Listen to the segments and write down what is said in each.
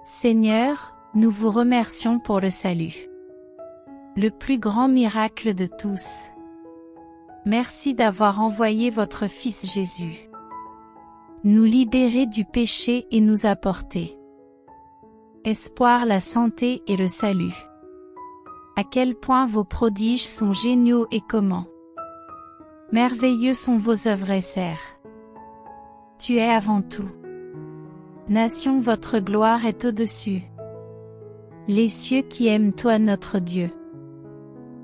Seigneur, nous vous remercions pour le salut. Le plus grand miracle de tous. Merci d'avoir envoyé votre Fils Jésus. Nous libérer du péché et nous apporter espoir, la santé et le salut. À quel point vos prodiges sont géniaux et comment merveilleux sont vos œuvres, Seigneur. Tu es avant tout. Nation, votre gloire est au-dessus. Les cieux qui aiment toi notre Dieu,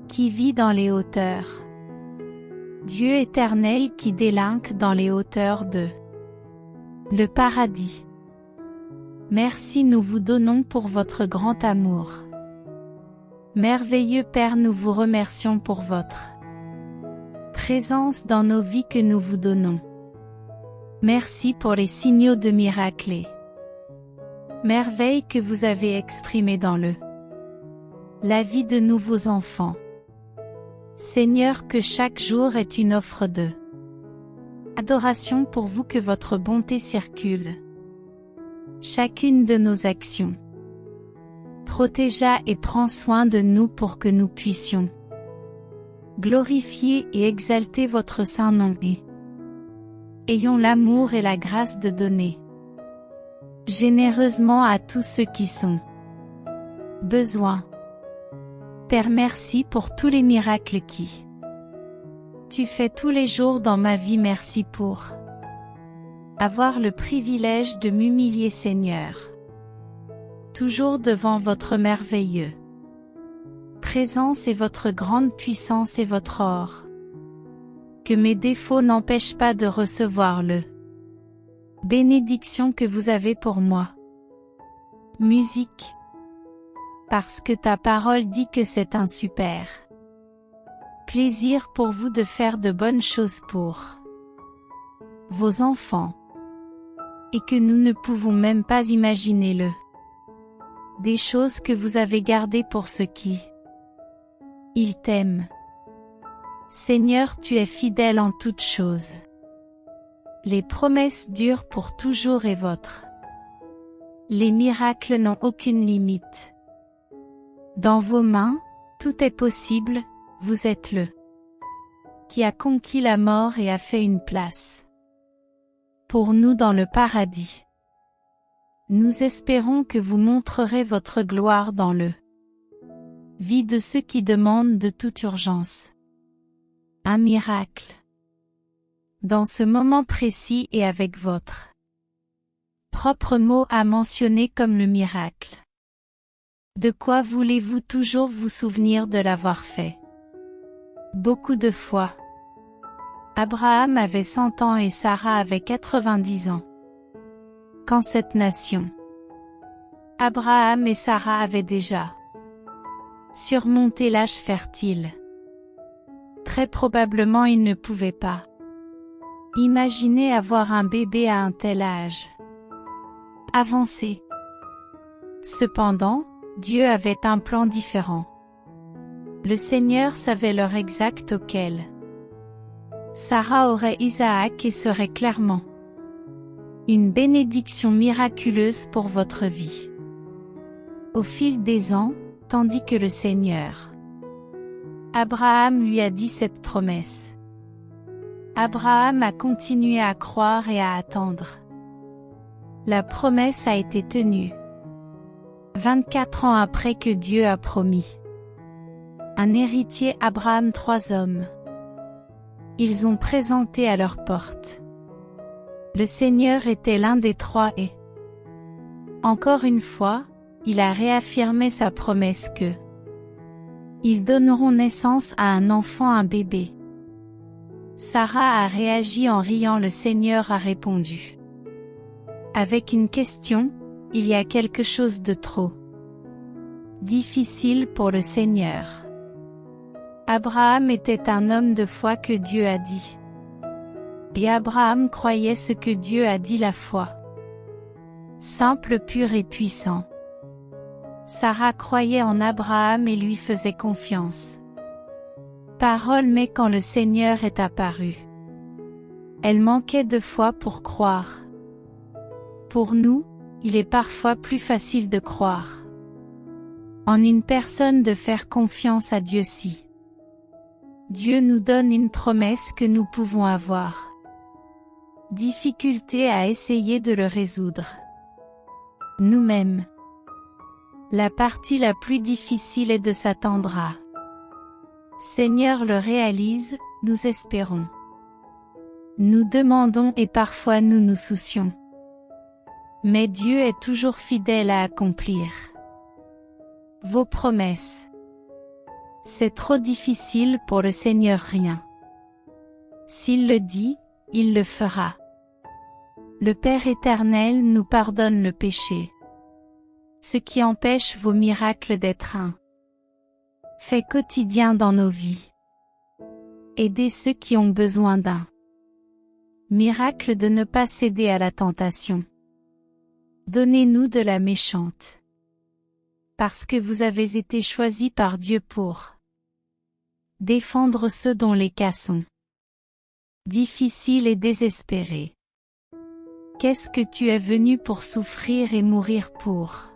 qui vit dans les hauteurs. Dieu éternel qui délinque dans les hauteurs de le paradis. Merci, nous vous donnons pour votre grand amour. Merveilleux Père, nous vous remercions pour votre présence dans nos vies que nous vous donnons. Merci pour les signaux de miracles et merveilles que vous avez exprimés dans la vie de nouveaux enfants. Seigneur, que chaque jour est une offre de adoration pour vous, que votre bonté circule chacune de nos actions. Protégea et prends soin de nous pour que nous puissions glorifier et exalter votre saint nom et ayons l'amour et la grâce de donner généreusement à tous ceux qui sont besoin. Père, merci pour tous les miracles qui tu fais tous les jours dans ma vie. Merci pour avoir le privilège de m'humilier, Seigneur, toujours devant votre merveilleux présence et votre grande puissance et votre or. Que mes défauts n'empêchent pas de recevoir le bénédiction que vous avez pour moi. Musique. Parce que ta parole dit que c'est un super plaisir pour vous de faire de bonnes choses pour vos enfants. Et que nous ne pouvons même pas imaginer des choses que vous avez gardées pour ceux qui ils t'aiment. Seigneur, tu es fidèle en toutes choses. Les promesses durent pour toujours et les miracles n'ont aucune limite. Dans vos mains, tout est possible, vous êtes qui a conquis la mort et a fait une place pour nous dans le paradis. Nous espérons que vous montrerez votre gloire dans vie de ceux qui demandent de toute urgence un miracle. Dans ce moment précis et avec votre propre mot à mentionner comme le miracle. De quoi voulez-vous toujours vous souvenir de l'avoir fait? Beaucoup de fois. Abraham avait 100 ans et Sarah avait 90 ans. Quand cette nation, Abraham et Sarah avaient déjà surmonté l'âge fertile. Très probablement ils ne pouvaient pas imaginer avoir un bébé à un tel âge avancé. Cependant, Dieu avait un plan différent. Le Seigneur savait l'heure exacte auquel Sarah aurait Isaac et serait clairement une bénédiction miraculeuse pour votre vie. Au fil des ans, tandis que le Seigneur Abraham lui a dit cette promesse. Abraham a continué à croire et à attendre. La promesse a été tenue. 24 ans après que Dieu a promis un héritier, Abraham, 3 hommes. Ils ont présenté à leur porte. Le Seigneur était l'un des 3 et encore une fois, il a réaffirmé sa promesse que ils donneront naissance à un enfant, un bébé. Sarah a réagi en riant. Le Seigneur a répondu avec une question. Il y a quelque chose de trop difficile pour le Seigneur. Abraham était un homme de foi que Dieu a dit. Et Abraham croyait ce que Dieu a dit, la foi simple, pure et puissant. Sarah croyait en Abraham et lui faisait confiance. Parole, mais quand le Seigneur est apparu, elle manquait de foi pour croire. Pour nous, il est parfois plus facile de croire en une personne de faire confiance à Dieu si Dieu nous donne une promesse que nous pouvons avoir difficulté à essayer de le résoudre nous-mêmes. La partie la plus difficile est de s'attendre à Seigneur le réalise, nous espérons. Nous demandons et parfois nous nous soucions. Mais Dieu est toujours fidèle à accomplir vos promesses. C'est trop difficile pour le Seigneur rien. S'il le dit, il le fera. Le Père éternel nous pardonne le péché. Ce qui empêche vos miracles d'être un fait quotidien dans nos vies. Aidez ceux qui ont besoin d'un miracle de ne pas céder à la tentation. Donnez-nous de la méchante. Parce que vous avez été choisis par Dieu pour défendre ceux dont les cas sont difficiles et désespérés. Qu'est-ce que tu es venu pour souffrir et mourir pour?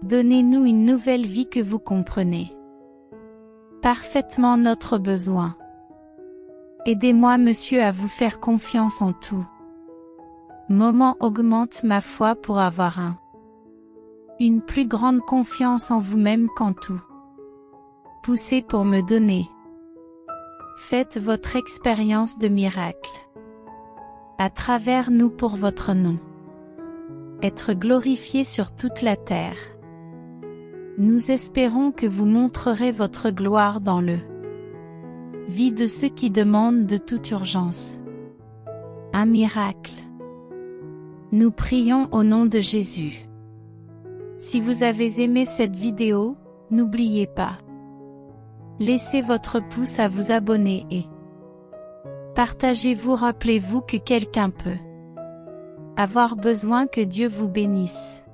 Donnez-nous une nouvelle vie que vous comprenez parfaitement notre besoin. Aidez-moi, Monsieur, à vous faire confiance en tout moment. Augmente ma foi pour avoir une plus grande confiance en vous-même qu'en tout. Poussez pour me donner. Faites votre expérience de miracle à travers nous pour votre nom. Être glorifié sur toute la terre. Nous espérons que vous montrerez votre gloire dans le vie de ceux qui demandent de toute urgence un miracle. Nous prions au nom de Jésus. Si vous avez aimé cette vidéo, n'oubliez pas. Laissez votre pouce à vous abonner et partagez-vous. Rappelez-vous que quelqu'un peut avoir besoin. Que Dieu vous bénisse.